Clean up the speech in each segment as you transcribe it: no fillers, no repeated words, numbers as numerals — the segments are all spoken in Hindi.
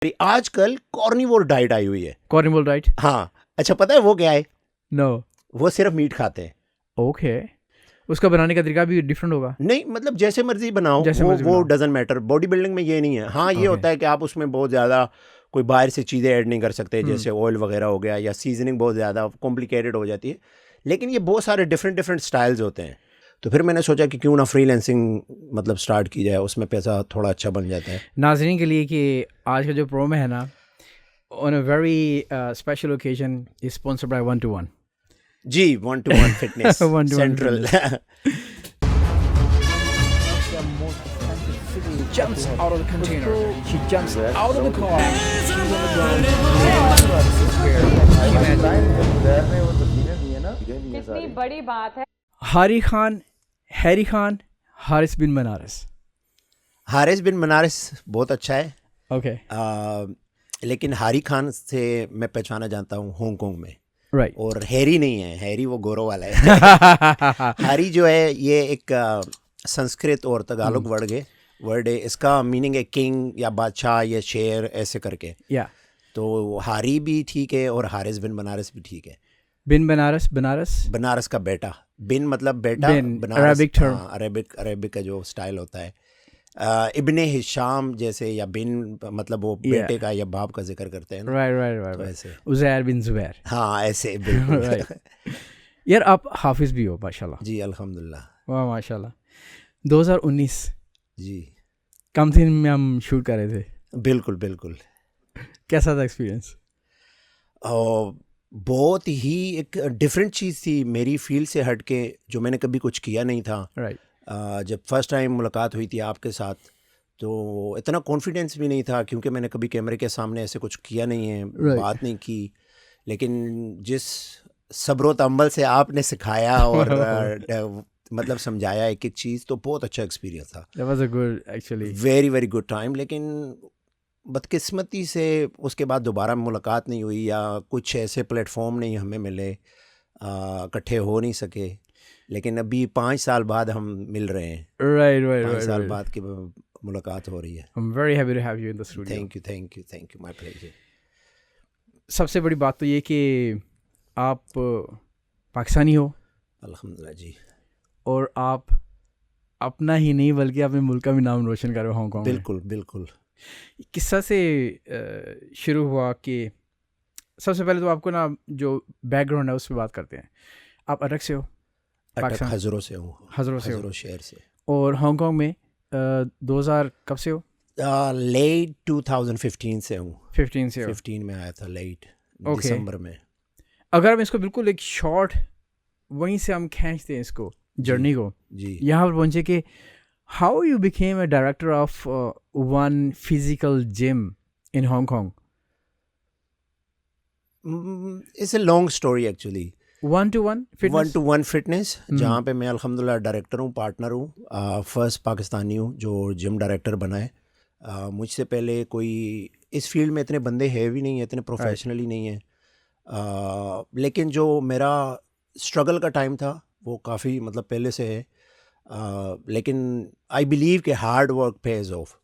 आजकल कॉर्निवोर डाइट आई हुई है। Carnivore diet? हाँ, अच्छा पता है वो क्या है? नो। वो सिर्फ मीट खाते हैं। ओके, उसका बनाने का तरीका भी डिफरेंट होगा? नहीं, मतलब जैसे मर्जी बनाओ, जैसे वो मर्जी वो बनाओ। Doesn't matter. बॉडी बिल्डिंग में ये नहीं है। हाँ, ये Okay. होता है कि आप उसमें बहुत ज़्यादा कोई बाहर से चीज़ें ऐड नहीं कर सकते, जैसे ऑयल वगैरह हो गया, या सीजनिंग बहुत ज़्यादा कॉम्प्लिकेटेड हो जाती है। लेकिन ये बहुत सारे डिफरेंट डिफरेंट स्टाइल्स होते हैं। तो फिर मैंने सोचा कि क्यों ना फ्रीलांसिंग मतलब स्टार्ट की जाए, उसमें पैसा थोड़ा अच्छा बन जाता है। नाजरीन के लिए कि आज का जो प्रोमो है ना, on a very special occasion is sponsored by 1-to-1 जी, 1-to-1 fitness 1-to-1 central. jumps out of the container. She jumps out of the car. She's on the ground. कितनी बड़ी बात है। हैरी खान, हारिस बिन बनारस। हारिस बिन बनारस बहुत अच्छा है। ओके, लेकिन हारी खान से मैं पहचाना जानता हूँ हांगकांग में। राइट। और हैरी नहीं है, हैरी वो गोरो वाला है। हारी जो है ये एक संस्कृत और तगालोग वर्ड है। इसका मीनिंग है किंग या बादशाह या शेर, ऐसे करके। या तो हारी भी ठीक है और हारिस बिन बनारस भी ठीक है। बिन बनारस, बनारस का बेटा, बिन मतलब बेटा, बिन, बनारस Arabic term. अरेबिक का जो स्टाइल होता है। इब्ने हिशाम जैसे, या बिन मतलब वो बेटे का या बाप का जिक्र करते हैं ना, राइट। तो ऐसे। उज़ैर बिन ज़ुबैर। हाँ, ऐसे बिल्कुल। Right. यार आप हाफिज भी हो माशाल्लाह। जी अल्हम्दुलिल्लाह। वाह माशाल्लाह। 2019 जी कम दिन में हम शूट कर रहे थे। बिल्कुल। कैसा था एक्सपीरियंस? और बहुत ही एक डिफरेंट चीज़ थी, मेरी फील्ड से हट के, जो मैंने कभी कुछ किया नहीं था। राइट। जब फर्स्ट टाइम मुलाकात हुई थी आपके साथ, तो इतना कॉन्फिडेंस भी नहीं था, क्योंकि मैंने कभी कैमरे के सामने ऐसे कुछ किया नहीं है, बात नहीं की। लेकिन जिस सब्र तअम्मुल से आपने सिखाया और मतलब समझाया एक एक चीज़, तो बहुत अच्छा एक्सपीरियंस था। That was a good actually. Very good time. लेकिन बदकिस्मती से उसके बाद दोबारा मुलाकात नहीं हुई, या कुछ ऐसे प्लेटफॉर्म नहीं हमें मिले, इकट्ठे हो नहीं सके। लेकिन अभी 5 साल बाद हम मिल रहे हैं। Right. 5 साल बाद की मुलाकात हो रही है। I'm very happy to have you in the studio. Thank you, my pleasure. सबसे बड़ी बात तो ये कि आप पाकिस्तानी हो, अल्हम्दुलिल्लाह जी। और आप अपना ही नहीं बल्कि अपने मुल्क का भी नाम रोशन कर रहे हो हांगकांग में। बिल्कुल। किस्सा से शुरू हुआ कि सबसे पहले तो आपको ना जो बैकग्राउंड है उस पर बात करते हैं। आप अटक से हो? अटक हज़रों से हूँ। हज़रों शहर से। और हांगकांग में 2000 कब से हो? लेट 2015 से हूँ। 15 से हो। 15 में आया था, लेट Okay. दिसंबर में। अगर हम इसको बिल्कुल एक शॉर्ट वहीं से हम खींचते हैं इसको जर्नी को, जी यहाँ पर पहुँचे कि how you became a director of one physical gym in Hong Kong? It's a long story actually. 1-to-1 fitness? 1-to-1 fitness, जहाँ पे मैं अल्हम्दुलिल्लाह डायरेक्टर हूँ, पार्टनर हूँ। फर्स्ट पाकिस्तानी हूँ जो जिम डायरेक्टर बना है। मुझसे पहले कोई इस फील्ड में इतने बंदे हैं भी नहीं है, इतने प्रोफेशनली नहीं है। लेकिन जो मेरा स्ट्रगल का टाइम था वो काफ़ी मतलब पहले से है। लेकिन आई बिलीव कि हार्ड वर्क पेज ऑफ।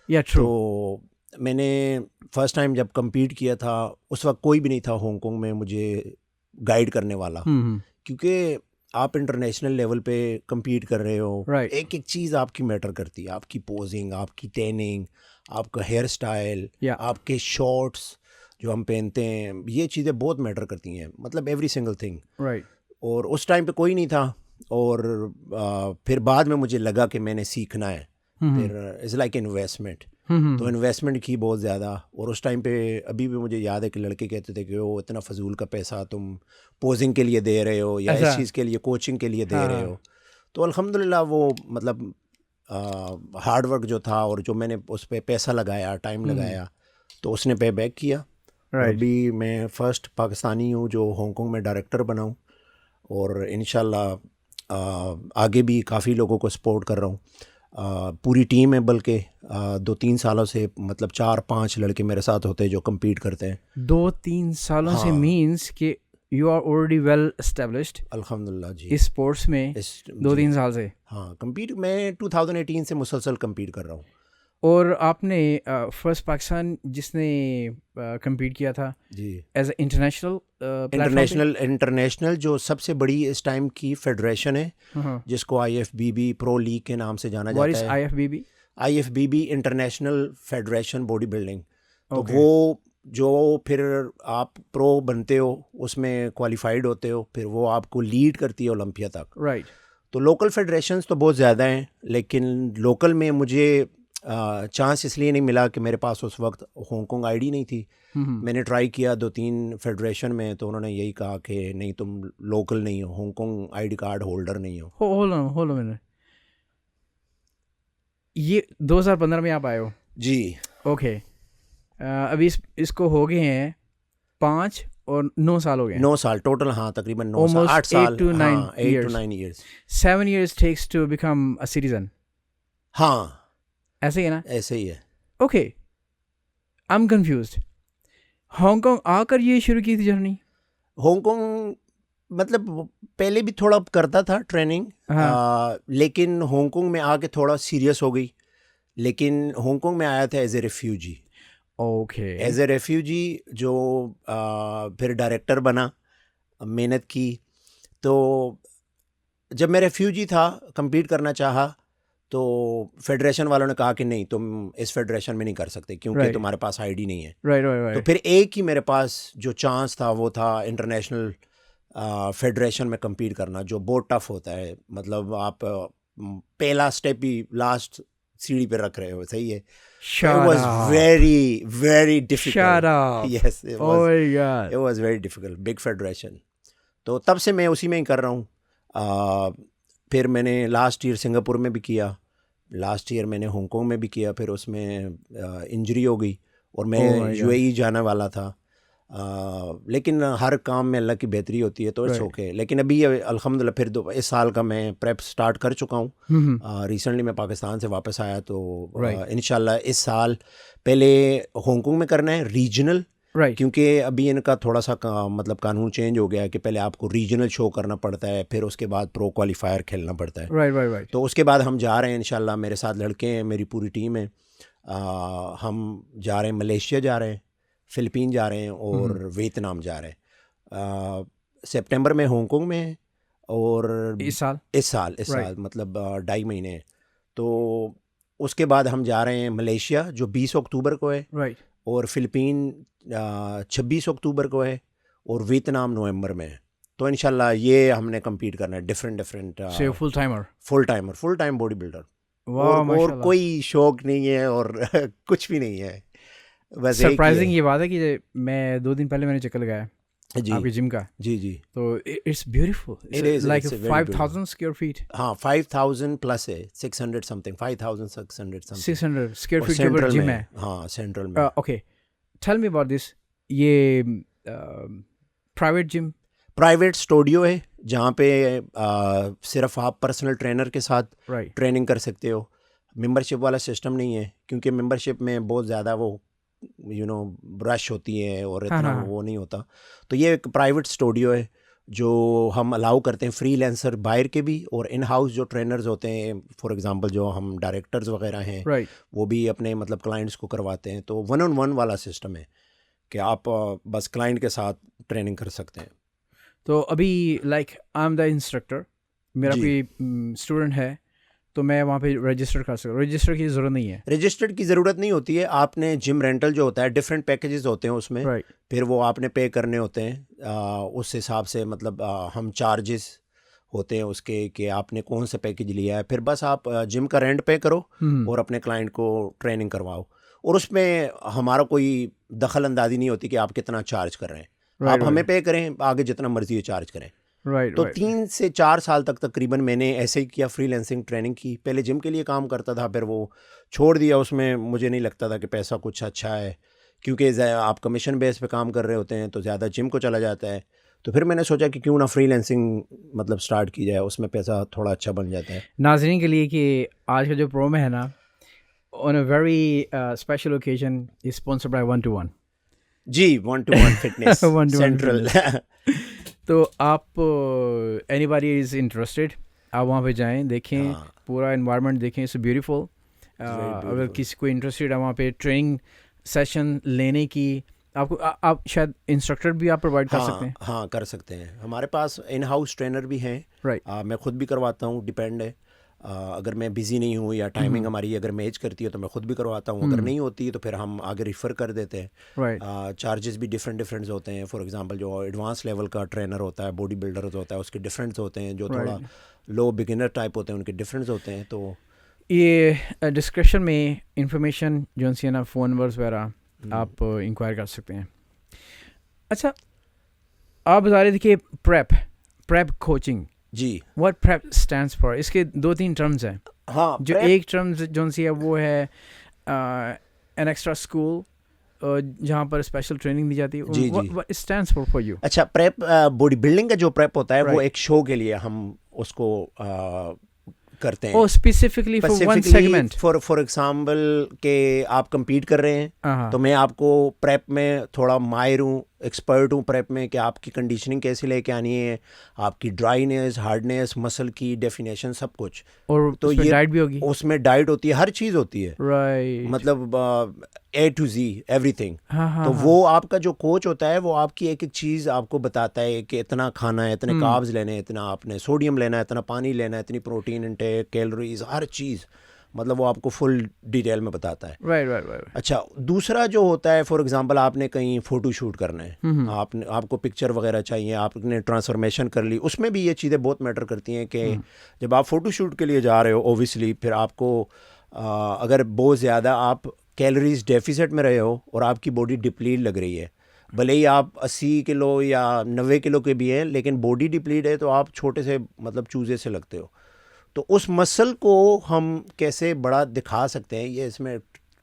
या ट्रू। तो मैंने फर्स्ट टाइम जब compete किया था, उस वक्त कोई भी नहीं था हांगकांग में मुझे गाइड करने वाला, क्योंकि आप इंटरनेशनल लेवल पे compete कर रहे हो। Right. एक एक चीज़ आपकी मैटर करती है, आपकी पोजिंग, आपकी टैनिंग, आपका हेयर स्टाइल, Yeah. आपके शॉर्ट्स जो हम पहनते हैं, ये चीज़ें बहुत मैटर करती हैं, मतलब एवरी सिंगल थिंग। राइट। और उस टाइम पे कोई नहीं था, और फिर बाद में मुझे लगा कि मैंने सीखना है। फिर इज़ लाइक इन्वेस्टमेंट। तो इन्वेस्टमेंट की बहुत ज़्यादा। और उस टाइम पे अभी भी मुझे याद है कि लड़के कहते थे कि वो इतना फजूल का पैसा तुम पोजिंग के लिए दे रहे हो, या इस चीज़ के लिए, कोचिंग के लिए दे रहे हो। तो अल्हम्दुलिल्लाह वो मतलब हार्ड वर्क जो था, और जो मैंने उस पर पैसा लगाया, टाइम लगाया, तो उसने पे बैक किया। अभी मैं फर्स्ट पाकिस्तानी हूँ जो हांगकांग में डायरेक्टर बना हूँ, और इंशाल्लाह आगे भी काफ़ी लोगों को सपोर्ट कर रहा हूँ। पूरी टीम है, बल्कि 2-3 सालों से मतलब 4-5 लड़के मेरे साथ होते हैं जो compete करते हैं। 2-3 सालों से मीन्स कि you are already well established अल्हम्दुलिल्लाह जी। इस स्पोर्ट्स में 2-3 साल से? हाँ, compete मैं 2018 से मुसलसल compete कर रहा हूँ। और आपने फर्स्ट पाकिस्तान जिसने compete किया था जी एज इंटरनेशनल इंटरनेशनल जो सबसे बड़ी इस टाइम की फेडरेशन है प्लेटफॉर्म। जिसको IFBB प्रो लीग के नाम से जाना व्हाट इज जाता है। IFBB? IFBB international federation body building. तो Okay. वो जो फिर आप प्रो बनते हो उसमें क्वालिफाइड होते हो, फिर वो आपको लीड करती है ओलंपिया तक। राइट। तो लोकल फेडरेशंस तो बहुत ज़्यादा हैं, लेकिन लोकल में मुझे चांस इसलिए नहीं मिला कि मेरे पास उस वक्त हांगकांग आईडी नहीं थी। मैंने ट्राई किया 2-3 फेडरेशन में, तो उन्होंने यही कहा कि नहीं तुम लोकल नहीं हो, हांगकांग आईडी कार्ड होल्डर नहीं हो। होल्ड ऑन मिनट, ये 2015 में आप आए हो? जी ओके। अभी इसको हो गए हैं 5 और 9 साल हो गए हैं। 9 साल टोटल, हाँ तकरीबन 9 साल, Almost 8 साल, 8 to 9 हाँ, 8 years. to 9 years। 7 years takes to become a citizen, हाँ ऐसे ही है ना? ऐसे ही है। Okay, I am confused. Hong Kong आकर ये शुरू की थी जर्नी? हांगकांग मतलब पहले भी थोड़ा करता था ट्रेनिंग, लेकिन हांगकांग में आके थोड़ा सीरियस हो गई। लेकिन हांगकांग में आया था as a refugee. Okay. As a refugee जो फिर डायरेक्टर बना, मेहनत की। तो जब मैं रेफ्यूजी था, compete करना चाहा, तो फेडरेशन वालों ने कहा कि नहीं तुम इस फेडरेशन में नहीं कर सकते क्योंकि Right. तुम्हारे पास आईडी नहीं है। राइट। तो फिर एक ही मेरे पास जो चांस था वो था इंटरनेशनल फेडरेशन में compete करना, जो बहुत टफ होता है। मतलब आप पहला स्टेप ही लास्ट सीढ़ी पे रख रहे हो, सही है। It was very difficult. Shut up. Yes, it Oh was. my god. It was very difficult. Big federation. तो तब से मैं उसी में ही कर रहा हूँ। फिर मैंने लास्ट ईयर सिंगापुर में भी किया, लास्ट ईयर मैंने हांगकांग में भी किया। फिर उसमें इंजरी हो गई और मैं Oh my God. UAE जाने वाला था। लेकिन हर काम में अल्लाह की बेहतरी होती है, तो इट्स Right. ओके। लेकिन अभी अल्हम्दुलिल्लाह फिर इस साल का मैं प्रेप स्टार्ट कर चुका हूँ। रिसेंटली मैं पाकिस्तान से वापस आया, तो Right. इंशाल्लाह इस साल पहले हांगकांग में करना है रीजनल, राइट। क्योंकि अभी इनका थोड़ा सा मतलब कानून चेंज हो गया है कि पहले आपको रीजनल शो करना पड़ता है, फिर उसके बाद प्रो क्वालिफायर खेलना पड़ता है। राइट। तो उसके बाद हम जा रहे हैं इंशाल्लाह। मेरे साथ लड़के हैं, मेरी पूरी टीम है। हम जा रहे हैं, मलेशिया जा रहे हैं, फ़िलिपीन जा रहे हैं और वियतनाम जा रहे हैं। सितंबर में हांगकांग में है और इस साल इस साल मतलब 2.5 महीने हैं। तो उसके बाद हम जा रहे हैं मलेशिया जो 20 अक्टूबर को है, राइट। और फ़िलिपीन 26 अक्टूबर को है, और वियतनाम नवंबर में है। तो इंशाल्लाह ये हमने compete करना है different so full timer? Full time body builder. वाह और माशाल्लाह। कोई शौक नहीं है और कुछ भी नहीं है, बस सरप्राइजिंग ये बात है कि मैं 2 दिन पहले मैंने चक्कर लगाया जी आपके जिम का, जी तो it's beautiful. It is, like it's a very 5000 square feet. हाँ 5000 प्लस है, 600 समथिंग, 5600 समथिंग 600 स्क्वायर और फीट के ऊपर सेंट्रल जिम में है। हाँ सेंट्रल में। Okay, tell me about this. ये प्राइवेट जिम? प्राइवेट स्टूडियो है जहाँ पे सिर्फ आप पर्सनल ट्रेनर के साथ राइट। ट्रेनिंग कर सकते हो। मेंबरशिप वाला सिस्टम नहीं है, क्योंकि मेंबरशिप में बहुत ज़्यादा वो रश होती है और इतना हाँ। वो नहीं होता। तो ये एक प्राइवेट स्टूडियो है जो हम अलाउ करते हैं फ्रीलांसर बाहर के भी, और इन हाउस जो ट्रेनर्स होते हैं, फॉर एग्जांपल जो हम डायरेक्टर्स वगैरह हैं, राइट। वो भी अपने मतलब क्लाइंट्स को करवाते हैं। तो 1-on-1 वाला सिस्टम है कि आप बस क्लाइंट के साथ ट्रेनिंग कर सकते हैं। तो अभी like I am the instructor, मेरा जी। कोई स्टूडेंट है तो मैं वहाँ पे रजिस्टर कर सकता हूँ? रजिस्टर की ज़रूरत नहीं है? रजिस्टर्ड की ज़रूरत नहीं होती है। आपने जिम रेंटल जो होता है, डिफरेंट पैकेजेस होते हैं उसमें, राइट। फिर वो आपने पे करने होते हैं। उस हिसाब से मतलब हम चार्जेस होते हैं उसके कि आपने कौन सा पैकेज लिया है। फिर बस आप जिम का रेंट पे करो और अपने क्लाइंट को ट्रेनिंग करवाओ, और उसमें हमारा कोई दखल अंदाजी नहीं होती कि आप कितना चार्ज कर रहे हैं। आप हमें पे करें, आगे जितना मर्जी चार्ज करें। राइट। तो 3 से 4 साल तक तकरीबन मैंने ऐसे ही किया, फ्रीलांसिंग ट्रेनिंग की। पहले जिम के लिए काम करता था, फिर वो छोड़ दिया। उसमें मुझे नहीं लगता था कि पैसा कुछ अच्छा है, क्योंकि आप कमीशन बेस पे काम कर रहे होते हैं तो ज़्यादा जिम को चला जाता है। तो फिर मैंने सोचा कि क्यों ना फ्रीलांसिंग मतलब स्टार्ट की जाए, उसमें पैसा थोड़ा अच्छा बन जाता है। नाज़रीन के लिए कि आज का जो प्रोमो है ना, on a very special occasion is sponsored by 1-to-1 जी, 1-to-1 फिटनेस 1-to-1 सेंट्रल। तो आप एनीबॉडी इज़ इंटरेस्टेड, आप वहाँ पे जाएं, देखें, पूरा इन्वायरमेंट देखें, इट्स ब्यूटीफुल। अगर किसी को इंटरेस्टेड है वहाँ पे ट्रेनिंग सेशन लेने की, आपको आप शायद इंस्ट्रक्टर भी आप प्रोवाइड कर सकते हैं? हाँ कर सकते हैं, हमारे पास इन हाउस ट्रेनर भी हैं। राइट। मैं खुद भी करवाता हूँ, डिपेंड है। अगर मैं बिज़ी नहीं हूँ या टाइमिंग हमारी अगर मैच करती है तो मैं खुद भी करवाता हूँ, अगर नहीं होती तो फिर हम आगे रिफ़र कर देते हैं। राइट। चार्जेस भी डिफरेंट होते हैं। फॉर एग्जांपल जो एडवांस लेवल का ट्रेनर होता है, बॉडी बिल्डर होता है, उसके डिफरेंट होते हैं। जो थोड़ा लो बिगिनर टाइप होते हैं उनके डिफरेंट होते हैं। तो ये डिस्क्रिप्शन में इंफॉर्मेशन जो सी है ना, फ़ोन नंबर्स वगैरह आप इंक्वायर कर सकते हैं। अच्छा, आप बता रहे थे कि प्रेप कोचिंग, जी, व्हाट प्रेप स्टैंड्स फॉर, इसके 2-3 टर्म्स हैं। हाँ, जो एक टर्म जो सी है वो है एन एक्स्ट्रा स्कूल, जहाँ पर स्पेशल ट्रेनिंग दी जाती है। जी, व्हाट स्टैंड्स फॉर यू? अच्छा, प्रेप बॉडी बिल्डिंग का जो प्रेप होता है वो Right. एक शो के लिए हम उसको करते हैं। Oh, specifically for one segment. For example के आप compete कर रहे हैं, तो मैं आपको प्रेप में थोड़ा माहिर हूँ, एक्सपर्ट हूँ प्रेप में, कि आपकी कंडीशनिंग कैसे लेके आनी है, आपकी ड्राइनेस, हार्डनेस, मसल की डेफिनेशन, सब कुछ। और तो उसमें ये डाइट भी होगी? उसमें डाइट होती है, हर चीज़ होती है। राइट। मतलब A to Z एवरीथिंग। हाँ, तो वो आपका जो कोच होता है वो आपकी एक एक चीज़ आपको बताता है कि इतना खाना है, इतने कार्ब्स लेने हैं, इतना आपने सोडियम लेना है, इतना पानी लेना है, इतनी प्रोटीन इंटेक, कैलोरीज, हर चीज़, मतलब वो आपको फुल डिटेल में बताता है। राइट। अच्छा, दूसरा जो होता है, फॉर एग्जांपल आपने कहीं फ़ोटो शूट करना है, आपको पिक्चर वगैरह चाहिए, आपने ट्रांसफॉर्मेशन कर ली, उसमें भी ये चीज़ें बहुत मैटर करती हैं कि जब आप फ़ोटो शूट के लिए जा रहे हो, ओबियसली फिर आपको अगर बहुत ज़्यादा आप कैलोरीज डेफिसिट में रहे हो और आपकी बॉडी डिप्लीट लग रही है, भले ही आप 80 किलो या 90 किलो के भी हैं, लेकिन बॉडी डिप्लीट है तो आप छोटे से मतलब चूजे से लगते हो। तो उस मसल को हम कैसे बड़ा दिखा सकते हैं, ये इसमें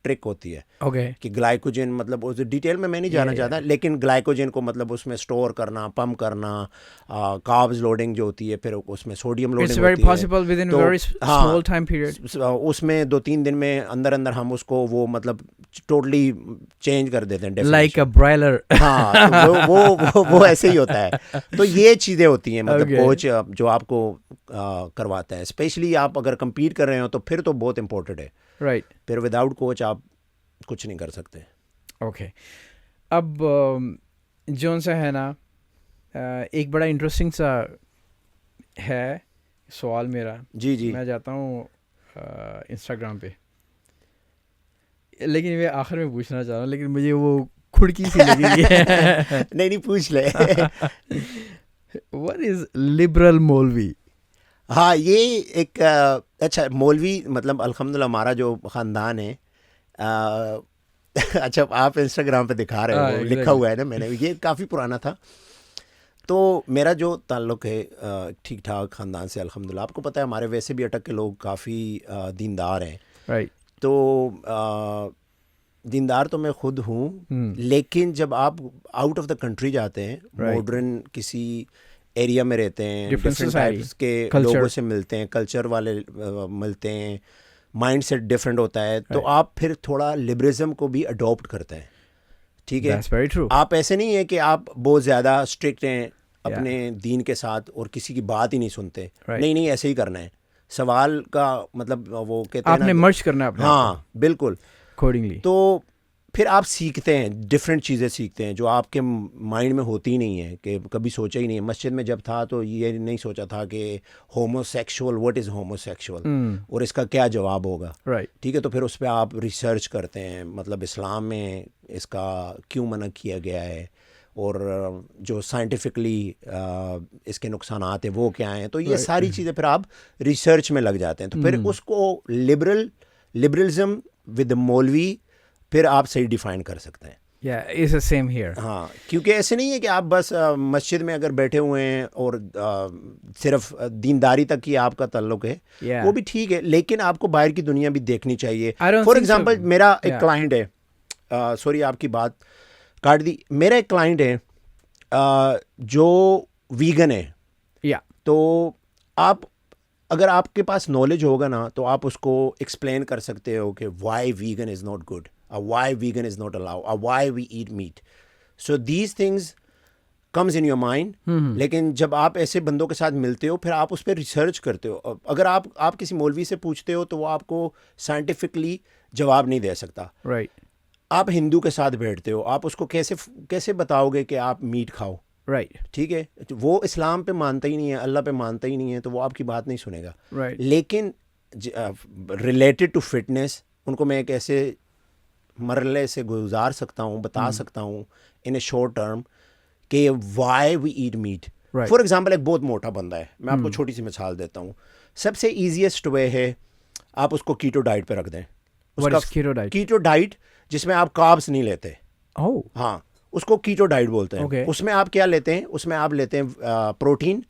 ट्रिक होती है। ओके। कि ग्लाइकोजन, मतलब उस डिटेल में मैं नहीं जाना चाहता, लेकिन ग्लाइकोजन को मतलब उसमें स्टोर करना, पंप करना, कार्ब्स लोडिंग जो होती है, फिर उसमें सोडियम लोडिंग होती है। It's very possible with in very small time period. उसमें 2-3 दिन में अंदर हम उसको वो मतलब टोटली चेंज कर देते हैं, लाइक अ ब्रॉयलर। हाँ, तो वो ऐसे ही होता है। तो ये चीज़ें होती हैं, मतलब कोच जो आपको करवाता है। स्पेशली आप अगर compete कर रहे हो तो फिर तो बहुत इंपॉर्टेंट है। राइट। फिर विदाउट कोच आप कुछ नहीं कर सकते। ओके। अब जोन सा है ना, एक बड़ा इंटरेस्टिंग सा है सवाल मेरा। जी। मैं जाता हूँ इंस्टाग्राम पे, लेकिन मैं आखिर में पूछना चाह रहा हूँ, लेकिन मुझे वो खुड़की सी लगी है। नहीं पूछ ले। व्हाट इज लिबरल मौलवी? हाँ, ये एक अच्छा, मौलवी मतलब अल्हम्दुलिल्लाह हमारा जो ख़ानदान है, अच्छा आप इंस्टाग्राम पे दिखा रहे हो, लिखा हुआ है ना, मैंने ये काफ़ी पुराना था। तो मेरा जो ताल्लुक़ है ठीक ठाक ख़ानदान से अल्हम्दुलिल्लाह। आपको पता है हमारे वैसे भी अटक के लोग काफ़ी दीनदार हैं। राइट। तो दीनदार तो मैं खुद हूँ, लेकिन जब आप आउट ऑफ द कंट्री जाते हैं, मॉडर्न किसी एरिया में रहते हैं, डिफरेंट टाइप्स के लोगों से मिलते हैं, कल्चर वाले मिलते हैं, माइंड सेट डिफरेंट होता है, तो आप फिर थोड़ा लिबरलिज्म को भी अडॉप्ट करते हैं। ठीक है, That's very true. आप ऐसे नहीं है कि आप बहुत ज़्यादा स्ट्रिक्ट हैं अपने दीन के साथ और किसी की बात ही नहीं सुनते। नहीं, ऐसे ही करना है। सवाल का मतलब वो कहते हैं आपने मर्ज करना है अपने। हाँ, बिल्कुल अकॉर्डिंगली। तो फिर आप सीखते हैं, डिफरेंट चीज़ें सीखते हैं जो आपके माइंड में होती ही नहीं है, कि कभी सोचा ही नहीं है। मस्जिद में जब था तो ये नहीं सोचा था कि होमोसेक्सुअल, व्हाट इज़ होमोसेक्सुअल और इसका क्या जवाब होगा। राइट। ठीक है, तो फिर उस पर आप रिसर्च करते हैं, मतलब इस्लाम में इसका क्यों मना किया गया है और जो साइंटिफिकली इसके नुकसानात है वो क्या हैं। तो ये सारी चीज़ें फिर आप रिसर्च में लग जाते हैं। तो फिर उसको लिबरलिज्म विद मौलवी फिर आप सही डिफाइन कर सकते हैं। Yeah, it's the same here. हाँ, क्योंकि ऐसे नहीं है कि आप बस मस्जिद में अगर बैठे हुए हैं और सिर्फ दीनदारी तक ही आपका ताल्लुक है, वो भी ठीक है, लेकिन आपको बाहर की दुनिया भी देखनी चाहिए। फॉर एग्जांपल मेरा एक क्लाइंट है, सॉरी आपकी बात काट दी, मेरा एक क्लाइंट है जो वीगन है। तो आप अगर आपके पास नॉलेज होगा ना तो आप उसको एक्सप्लेन कर सकते हो कि why vegan is not good, or why vegan is not allowed, or why we eat meat. So these things comes in your mind, लेकिन जब आप ऐसे बंदों के साथ मिलते हो फिर आप उस पर रिसर्च करते हो. अगर आप किसी मौलवी से पूछते हो तो वो आपको साइंटिफिकली जवाब नहीं दे सकता. राइट. आप हिंदू के साथ बैठते हो, आप उसको कैसे बताओगे कि आप मीट खाओ. राइट. ठीक है, वो इस्लाम पे मानता ही नहीं है, अल्लाह पे मानता ही नहीं है, तो वो आपकी बात नहीं सुनेगा. राइट. लेकिन रिलेटेड टू फिटनेस उनको मैं एक ऐसे मरले से गुजार सकता हूँ, बता सकता हूँ इन ए शॉर्ट टर्म कि why we eat meat. For example एक बहुत मोटा बंदा है, मैं आपको छोटी सी मिसाल देता हूँ. सबसे ईजीएस्ट वे है आप उसको कीटो डाइट पे रख दें. उसका कीटो डाइट जिसमें आप कार्ब्स नहीं लेते. हाँ, उसको कीटो डाइट बोलते हैं. उसमें आप क्या लेते हैं? उसमें आप लेते हैं प्रोटीन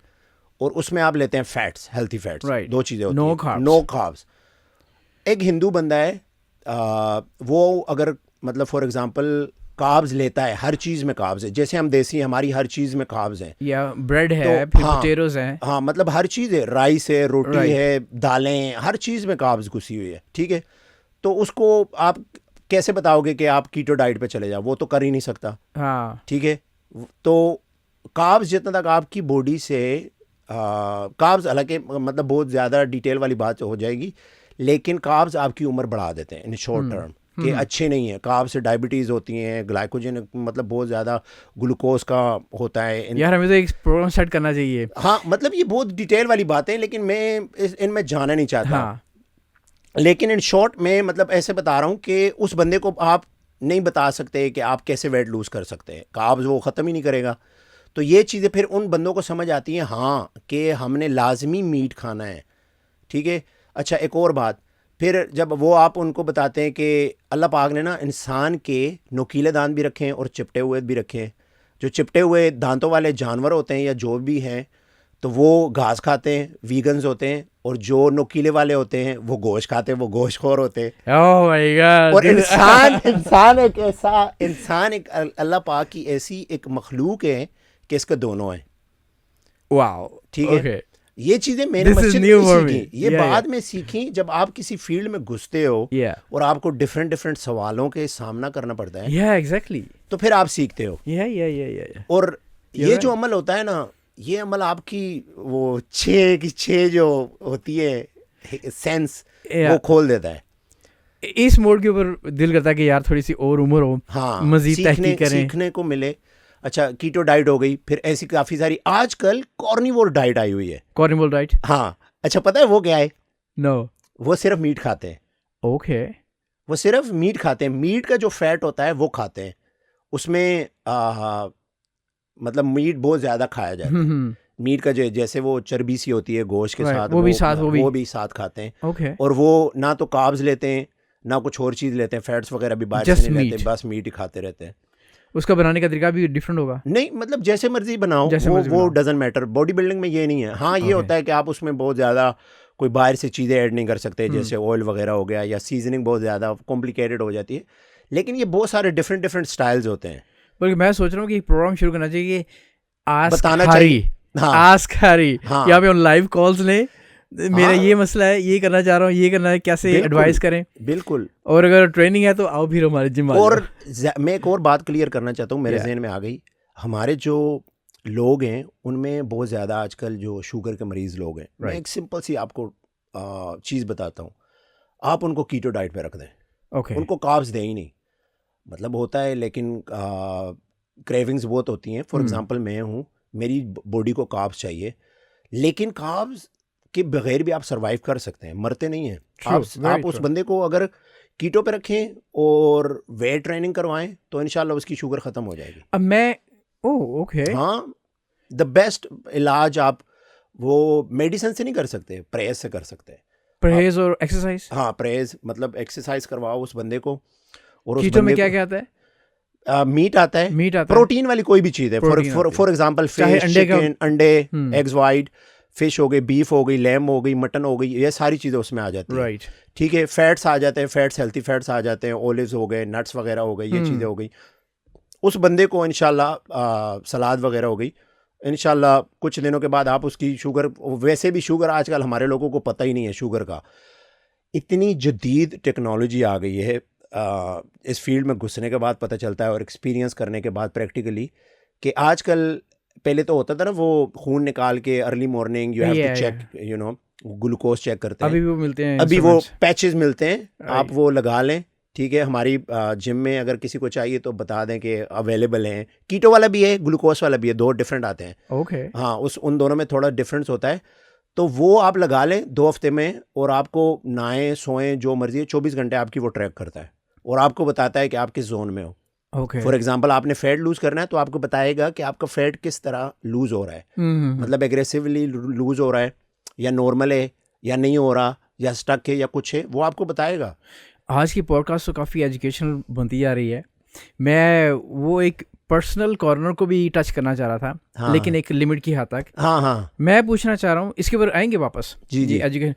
और उसमें आप लेते हैं फैट्स, हेल्थी फैट्स. दो चीज़ें होती हैं. No carbs. एक हिंदू बंदा है, वो अगर मतलब फॉर एग्जांपल कार्ब्स लेता है, हर चीज़ में कार्ब्स है. जैसे हम देसी, हमारी हर चीज़ में कार्ब्स हैं, या ब्रेड है, फिर पोटैटोज हैं. हाँ, मतलब हर चीज़ है, राइस है, रोटी है, दालें, हर चीज़ में कार्ब्स घुसी हुई है. ठीक है, तो उसको आप कैसे बताओगे कि आप कीटो डाइट पे चले जाओ? वो तो कर ही नहीं सकता. हाँ. ठीक है, तो कार्ब्स जितना तक आपकी बॉडी से कार्ब्स, हालांकि मतलब बहुत ज़्यादा डिटेल वाली बात हो जाएगी, लेकिन कार्ब्स आपकी उम्र बढ़ा देते हैं इन शॉर्ट टर्म, कि अच्छे नहीं है. कार्ब से डायबिटीज़ होती हैं, ग्लाइकोजन मतलब बहुत ज़्यादा ग्लूकोज का होता है. यार हमें तो एक प्रोग्राम सेट करना चाहिए. हाँ, मतलब ये बहुत डिटेल वाली बातें, लेकिन मैं इनमें जाना नहीं चाहता. हाँ. लेकिन इन शॉर्ट में मतलब ऐसे बता रहा हूँ कि उस बंदे को आप नहीं बता सकते कि आप कैसे वेट लूज़ कर सकते हैं. कार्ब्स वो ख़त्म ही नहीं करेगा. तो ये चीज़ें फिर उन बंदों को समझ आती हैं, हाँ, कि हमने लाजमी मीट खाना है. ठीक है. अच्छा, एक और बात, फिर जब वो आप उनको बताते हैं कि अल्लाह पाक ने ना इंसान के नुकीले दांत भी रखे हैं और चिपटे हुए भी रखे हैं. जो चिपटे हुए दांतों वाले जानवर होते हैं या जो भी हैं, तो वो घास खाते हैं, वीगन्स होते हैं. और जो नुकीले वाले होते हैं वो गोश्त खाते हैं, वो गोश्तखोर होते हैं. Oh my God. और इंसान एक अल्लाह पाक की ऐसी एक मखलूक है कि इसके दोनों हैं. वाओ. ठीक है. ये चीजें मैंने मस्जिद में सीखी, ये बाद में सीखी जब आप किसी फील्ड में घुसते हो और आपको डिफरेंट सवालों के सामना करना पड़ता है. एग्जैक्टली. तो फिर आप सीखते हो. और ये जो अमल होता है ना, ये अमल आपकी वो छः जो होती है सेंस, वो खोल देता है. इस मोड के ऊपर दिल करता है कि यार थोड़ी सी और उम्र हो, हाँ, मजीद तहकीक करें, सीखने को मिले. अच्छा, कीटो डाइट हो गई, फिर ऐसी काफ़ी सारी आजकल कॉर्निवोर डाइट आई हुई है. Carnivore diet? हाँ. अच्छा, पता है वो क्या है? नो. वो सिर्फ मीट खाते हैं. ओके. वो सिर्फ मीट खाते हैं. मीट का जो फैट होता है वो खाते हैं. उसमें मतलब मीट बहुत ज़्यादा खाया जाता है. मीट का जो जैसे वो चर्बी सी होती है गोश्त के साथ, वो भी साथ खाते हैं. okay. और वो ना तो कार्ब्स लेते हैं ना कुछ और चीज़ लेते हैं, फैट्स वगैरह भी बाहर से नहीं लेते, बस मीट ही खाते रहते हैं. उसका बनाने का तरीका भी डिफरेंट होगा? नहीं, मतलब जैसे मर्जी बनाओ, वो डजंट मैटर. बॉडी बिल्डिंग में ये नहीं है. हाँ, ये होता है कि आप उसमें बहुत ज़्यादा कोई बाहर से चीज़ें ऐड नहीं कर सकते, जैसे ऑयल वगैरह हो गया, या सीजनिंग बहुत ज़्यादा कॉम्प्लिकेटेड हो जाती है. लेकिन ये बहुत सारे डिफरेंट स्टाइल्स होते हैं. बल्कि मैं सोच रहा हूँ कि प्रोग्राम शुरू करना चाहिए, बताना चाहिए. Ask Harry. यहाँ पे हम लाइव कॉल्स लें, मेरा ये मसला है, ये करना चाह रहा हूँ, ये करना है, कैसे एडवाइस करें. बिल्कुल. और अगर ट्रेनिंग है तो आओ फिर हमारे जिम. और मैं एक और बात क्लियर करना चाहता हूँ, मेरे जहन में आ गई. हमारे जो लोग हैं उनमें बहुत ज़्यादा आजकल जो शुगर के मरीज़ लोग हैं, मैं एक सिंपल सी आपको चीज़ बताता हूँ. आप उनको कीटो डाइट पे रख दें. उनको कार्ब्स दें ही नहीं. मतलब होता है, लेकिन क्रेविंग्स बहुत होती हैं. फॉर एग्जांपल मैं हूँ, मेरी बॉडी को कार्ब्स चाहिए, लेकिन कार्ब्स के बगैर भी आप सरवाइव कर सकते हैं, मरते नहीं हैं. आप उस बंदे को अगर कीटो पे रखें और वेट ट्रेनिंग करवाएं तो इंशाल्लाह उसकी शुगर ख़त्म हो जाएगी. अब मैं ओके. हाँ, द बेस्ट इलाज आप वो मेडिसिन से नहीं कर सकते, परहेज से कर सकते हैं. परहेज और एक्सरसाइज? हाँ, परहेज मतलब एक्सरसाइज करवाओ उस बंदे को. और कीटो में क्या आता है? मीट आता है, प्रोटीन वाली कोई भी चीज़ है. फॉर एग्जांपल फिश, चिकन, अंडे, एग्स वाइट, फिश हो गई, बीफ हो गई, लैम हो गई, मटन हो गई, ये सारी चीज़ें उसमें आ जाती हैं. ठीक है. फैट्स आ जाते हैं, फैट्स हेल्थी फैट्स आ जाते हैं, ओलिव्स हो गए, नट्स वगैरह हो गई, ये चीज़ें हो गई. उस बंदे को इंशाल्लाह सलाद वगैरह हो गई, इंशाल्लाह कुछ दिनों के बाद आप उसकी शुगर, वैसे भी शुगर आजकल हमारे लोगों को पता ही नहीं है शुगर का. इतनी जदीद टेक्नोलॉजी आ गई है, इस फील्ड में घुसने के बाद पता चलता है और एक्सपीरियंस करने के बाद प्रैक्टिकली, कि आजकल पहले तो होता था ना वो खून निकाल के early morning you have Yeah, to check you know glucose check करते अभी हैं, वो मिलते हैं अभी वो instruments. पैचेस मिलते हैं, आप Right. वो लगा लें, ठीक है। हमारी जिम में अगर किसी को चाहिए तो बता दें कि अवेलेबल हैं, कीटो वाला भी है, ग्लूकोज वाला भी है, 2 डिफरेंट आते हैं। Okay. हाँ, उन दोनों में थोड़ा डिफरेंस होता है। तो वो आप लगा लें 2 हफ्ते में, और आपको नहाएं सोएं जो मर्जी, 24 घंटे आपकी वो ट्रैक करता है और आपको बताता है कि आप किस जोन में हो। Okay. फॉर एग्जांपल आपने फैट लूज करना है तो आपको बताएगा कि आपका फैट किस तरह लूज हो रहा है, मतलब एग्रेसिवली लूज हो रहा है या नॉर्मल है या नहीं हो रहा या स्टक है या कुछ है, वो आपको बताएगा। आज की पॉडकास्ट तो काफ़ी एजुकेशनल बनती जा रही है। मैं वो एक पर्सनल कॉर्नर को भी टच करना चाह रहा था, हाँ, लेकिन एक लिमिट की हद तक। हाँ हाँ मैं पूछना चाह रहा हूँ, इसके ऊपर आएंगे वापस। जी जी। Education,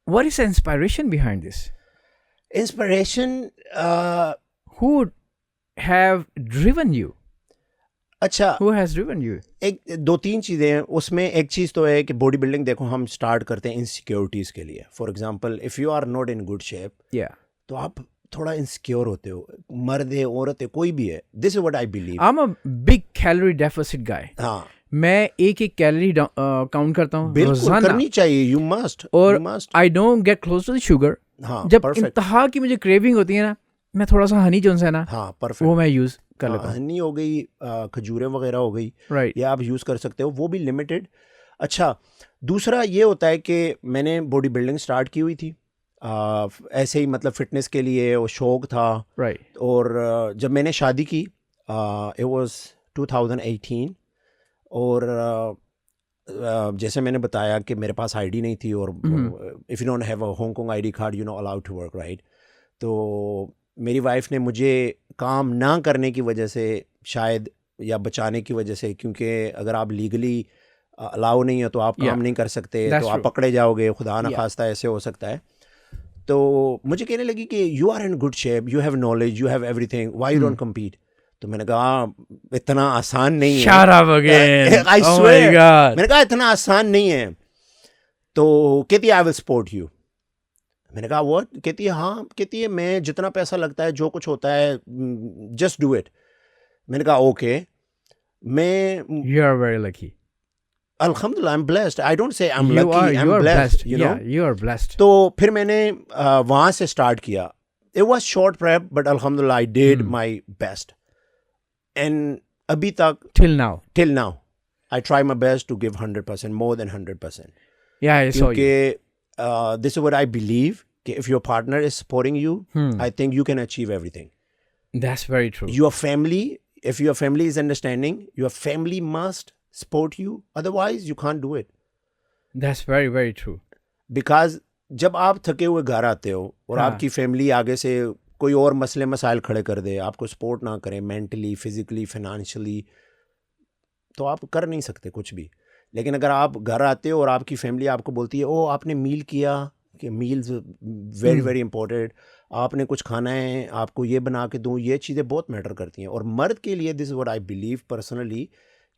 what is the inspiration behind this? Inspiration who have driven you? अच्छा, हु हैज ड्रिवन यू? एक 2-3 चीज़ें हैं उसमें। एक चीज़ तो है कि बॉडी बिल्डिंग देखो हम स्टार्ट करते हैं इनसिक्योरिटीज़ के लिए। For example if you are not in good shape, या तो आप थोड़ा इनसिक्योर होते हो, मर्द है औरत है कोई भी है, this is what I believe. I am a big calorie deficit guy. हाँ मैं एक कैलोरी काउंट करता हूँ बिल्कुल रोजाना, करनी चाहिए, यू मस्ट और you must. I don't get close to the sugar. हाँ जब परफेक्ट, इंतहा की मुझे क्रेविंग होती है ना, मैं थोड़ा सा हनी जोन्स है ना, हाँ वो परफेक्ट, मैं यूज कर लेता हूँ। हनी हो गई, खजूरें वगैरह हो गई, राइट। ये आप यूज़ कर सकते हो, वो भी लिमिटेड। अच्छा, दूसरा ये होता है कि मैंने बॉडी बिल्डिंग स्टार्ट की हुई थी ऐसे ही, मतलब फिटनेस के लिए वो शौक था। राइट। और जब मैंने शादी की इट वाज 2018, और जैसे मैंने बताया कि मेरे पास आईडी नहीं थी, और if you don't have a Hong Kong ID card you no allowed to work, right. तो मेरी वाइफ ने मुझे काम ना करने की वजह से शायद, या बचाने की वजह से, क्योंकि अगर आप लीगली अलाउ नहीं है तो आप काम Yeah, नहीं कर सकते, that's तो आप true. पकड़े जाओगे, खुदा ना Yeah. खास्ता ऐसे हो सकता है। तो मुझे कहने लगी कि you are in good shape, you have knowledge, you have everything, why you don't compete. तो मैंने कहा इतना आसान नहीं है। Shut up again. I Oh my swear. God. मैंने कहा इतना आसान नहीं है। तो कहती है आई विल सपोर्ट यू। मैंने कहा व्हाट? कहती है हाँ, कहती है मैं जितना पैसा लगता है जो कुछ होता है जस्ट डू इट। मैंने कहा ओके। मैं You are very lucky. अल्हम्दुलिल्लाह I am blessed, I don't say I am You lucky, I are am blessed, blessed. You know. Yeah, you are blessed. तो फिर मैंने वहाँ से स्टार्ट किया। It was short prep but अल्हम्दुलिल्लाह I did my best, and अभी तक Till now. Till now I try my best to give 100%, more than 100%, Yeah, I saw you. क्योंकि this is what I believe कि if your partner is supporting you, I think you can achieve everything. That's very true. Your family, if your family is understanding, your family must support you, otherwise you can't do it. That's very, very true. Because जब आप थके हुए घर आते हो और हाँ. आपकी फैमिली आगे से कोई और मसले मसाइल खड़े कर दे, आपको सपोर्ट ना करे मेंटली, फिजिकली, फाइनेंशियली, तो आप कर नहीं सकते कुछ भी। लेकिन अगर आप घर आते हो और आपकी फैमिली आपको बोलती है ओ आपने मील किया, कि मील्स वेरी वेरी इंपॉर्टेंट, आपने कुछ खाना है, आपको ये बना के दूँ, ये चीज़ें बहुत मैटर करती हैं। और मर्द के लिए this is what I believe personally,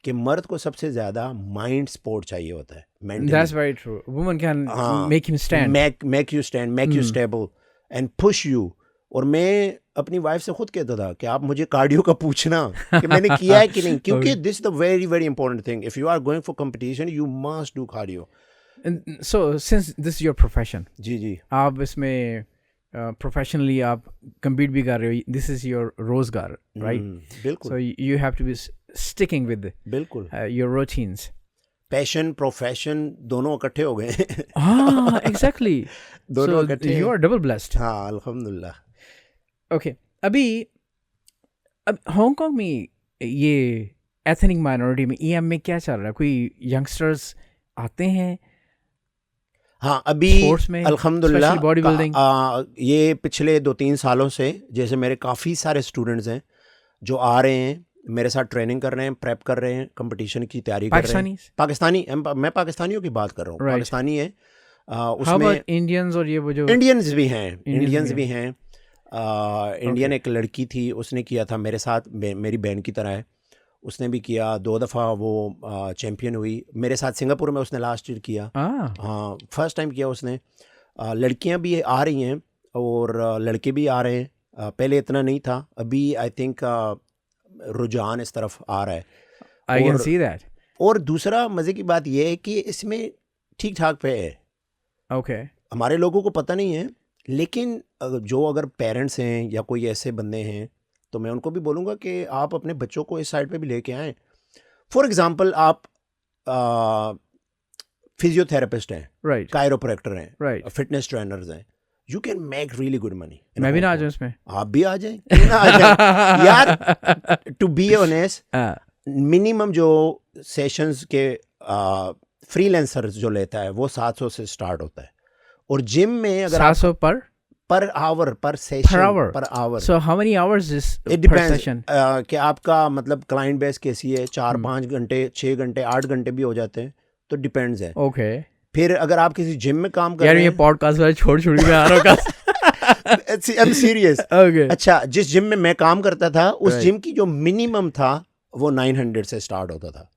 कि मर्द को सबसे ज़्यादा माइंड सपोर्ट चाहिए होता है, That's very true. Woman can हाँ, make him stand. make you stand, make you stable and push you। और मैं अपनी वाइफ से खुद कहता था कि आप मुझे कार्डियो का पूछना कि मैंने किया है कि नहीं, क्योंकि this the very very important thing. If you are going for competition you must do cardio. And so, since this is your profession, जी जी आप इसमें प्रोफेशनली आप compete भी कर रहे हो, this is your रोजगार, right? बिल्कुल So you have to be sticking with बिल्कुल। your routines. पैशन प्रोफेशन दोनों इकट्ठे हो गए। Ah, exactly. दोनों So इकट्ठे। you are double blessed. हाँ अल्हम्दुलिल्लाह। Okay. अब हांगकांग में ये एथनिक माइनॉरिटी में EM में क्या चल रहा है? कोई यंगस्टर्स आते हैं हाँ अभी स्पोर्ट्स में, अल्हम्दुलिल्लाह especially बॉडी बिल्डिंग? ये पिछले 2-3 सालों से जैसे मेरे काफ़ी सारे स्टूडेंट्स हैं जो आ रहे हैं मेरे साथ, ट्रेनिंग कर रहे हैं, प्रेप कर रहे हैं, कंपटीशन की तैयारी कर रहे हैं। पाकिस्तानी, मैं पाकिस्तानियों की बात कर रहा हूँ, Right. पाकिस्तानी है। How उसमें about Indians और ये वो जो इंडियंस भी हैं, Indians इंडियंस भी भी हैं। इंडियन एक लड़की थी, उसने किया था मेरे साथ, मेरी बहन की तरह है, उसने भी किया 2 दफ़ा, वो चैम्पियन हुई मेरे साथ। सिंगापुर में उसने लास्ट ईयर किया, हाँ फर्स्ट टाइम किया उसने। लड़कियां भी आ रही हैं और लड़के भी आ रहे हैं। पहले इतना नहीं था, अभी आई थिंक रुझान इस तरफ आ रहा है। I can see that. और दूसरा मज़े की बात यह है कि इसमें ठीक ठाक पे है. ओके. हमारे लोगों को पता नहीं है, लेकिन जो अगर पेरेंट्स हैं या कोई ऐसे बंदे हैं तो मैं उनको भी बोलूँगा कि आप अपने बच्चों को इस साइड पे भी लेके आएँ. फॉर एग्जांपल आप फिजियोथेरेपिस्ट हैं, राइट. कायरोप्रैक्टर हैं, राइट. फिटनेस ट्रेनर्स हैं, you can make really good money. मैं भी ना आ जाऊँ इसमें. आप भी आ जाएं, क्यों ना आ जाएं यार. टू बी ऑनेस्ट, मिनिमम जो सेशंस के फ्रीलांसर जो लेता है वो 700 से स्टार्ट होता है. और जिम में अगर 700 पर आवर, पर session, per hour. So how many hours is it per depends session? कि आपका मतलब क्लाइंट बेस कैसी है. 4-5 घंटे, 6 घंटे, 8 घंटे भी हो जाते हैं, तो डिपेंड्स है. Okay. फिर अगर आप किसी जिम में काम कर यार रहे ये हैं, पॉडकास्ट वाले छोड़ के आ रहा हूँ. I am serious. Okay. अच्छा, जिस जिम में मैं काम करता था उस Right. जिम की जो मिनिमम था वो 900 से स्टार्ट होता था.